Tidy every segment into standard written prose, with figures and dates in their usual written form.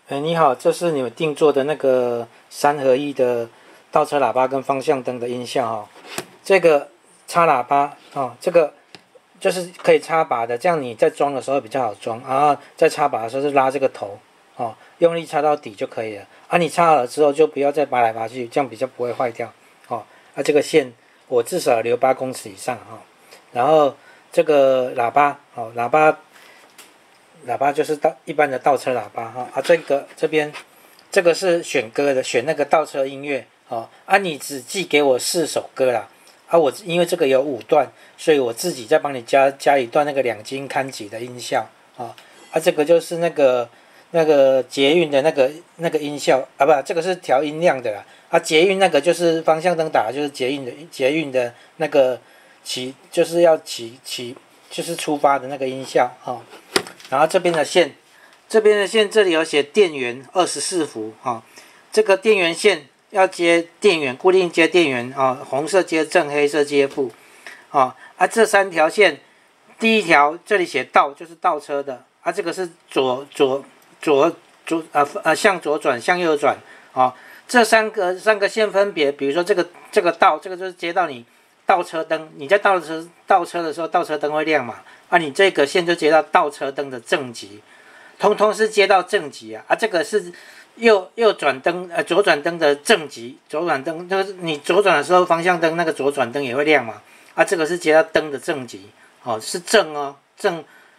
你好，这是你们定做的那个3合1的倒车喇叭跟方向灯的音效哈。这个插喇叭这个就是可以插拔的，这样你在装的时候比较好装。然后在插拔的时候是拉这个头用力插到底就可以了。你插好了之后就不要再拔来拔去，这样比较不会坏掉这个线我至少留8公尺以上然后这个喇叭喇叭就是一般的倒车喇叭这边这个是选歌的，选那个倒车音乐你只寄给我4首歌啦我因为这个有5段，所以我自己再帮你加一段那个2金看几的音效这个就是那个捷运的那个音效不，这个是调音量的啦捷运那个就是方向灯打的就是捷运的那个就是要就是出发的那个音效然后这边的线这里有写电源24伏这个电源线要接电源，固定接电源红色接正，黑色接负这3条线，第一条这里写倒就是倒车的这个是向左转向右转这三个线分别，比如说这个倒，这个就是接到你倒车灯，你在倒车的时候倒车灯会亮嘛你这个线就接到倒车灯的正极，通通是接到正极这个是右转灯左转灯的正极，左转灯就是你左转的时候方向灯那个左转灯也会亮嘛这个是接到灯的正极是正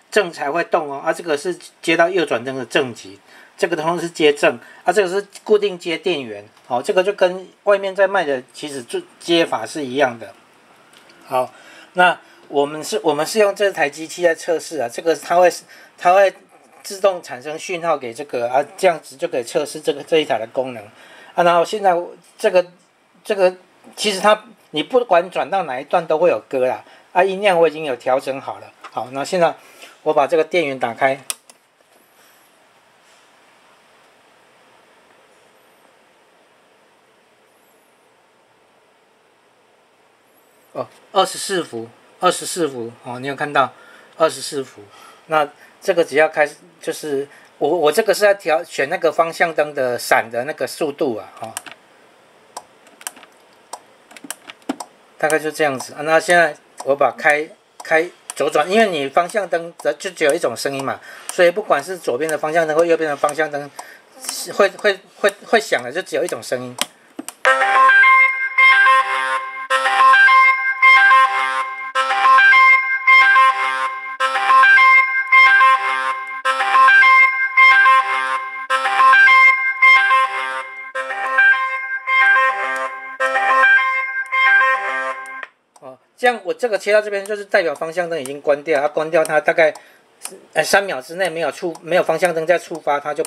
正才会动这个是接到右转灯的正极，这个通通是接正这个是固定接电源这个就跟外面在卖的其实接法是一样的。好，那我们是用这台机器在测试这个它会自动产生讯号给这个这样子就可以测试这一台的功能然后现在这个其实你不管转到哪一段都会有歌啦音量我已经有调整好了。好，那现在我把这个电源打开24伏你有看到24伏？那这个只要开始就是我这个是要选那个方向灯的闪的那个速度大概就这样子那现在我把开左转，因为你方向灯就只有一种声音嘛，所以不管是左边的方向灯或右边的方向灯会响的，就只有一种声音。这样我这个切到这边就是代表方向灯已经关掉关掉它大概3秒之内没有方向灯再触发，它就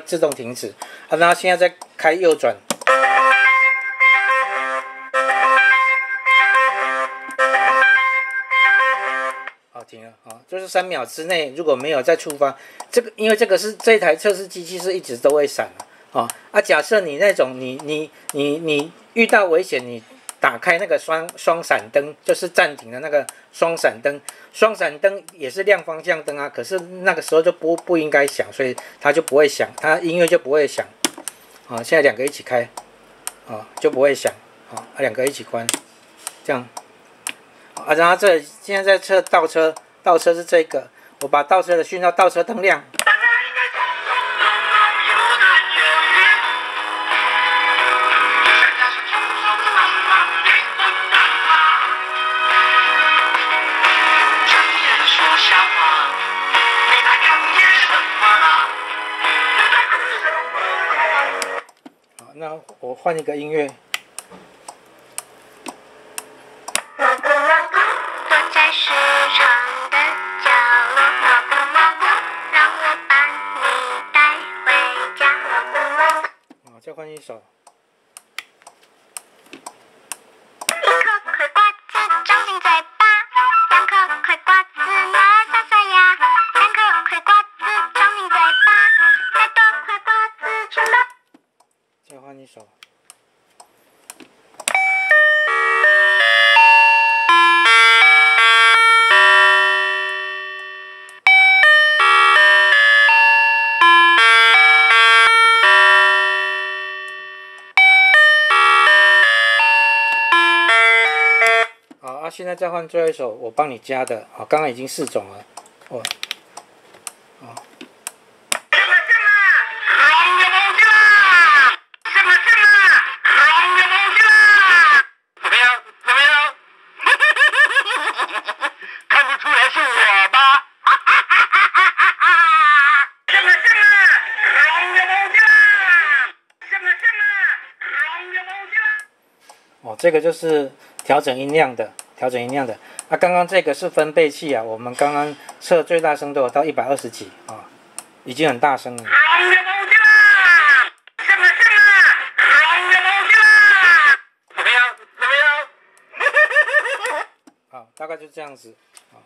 自动停止然后现在再开右转停了就是3秒之内如果没有再触发因为这一台测试机器是一直都会闪假设你那种你遇到危险你打开那个双闪灯，就是暂停的那个双闪灯，双闪灯也是亮方向灯可是那个时候就不应该响，所以它就不会响，它音乐就不会响现在2个一起开就不会响2个一起关，这样然后现在在测倒车是这个，我把倒车的讯号，倒车灯亮那我换一个音乐。再换一首。再换一首。现在再换最后一首我帮你加的，好，刚刚已经4种了，哦，哦。哦，这个就是调整音量的，那刚刚这个是分贝器啊，我们刚刚测最大声都有到120几啊，已经很大声了。好，大概就这样子啊。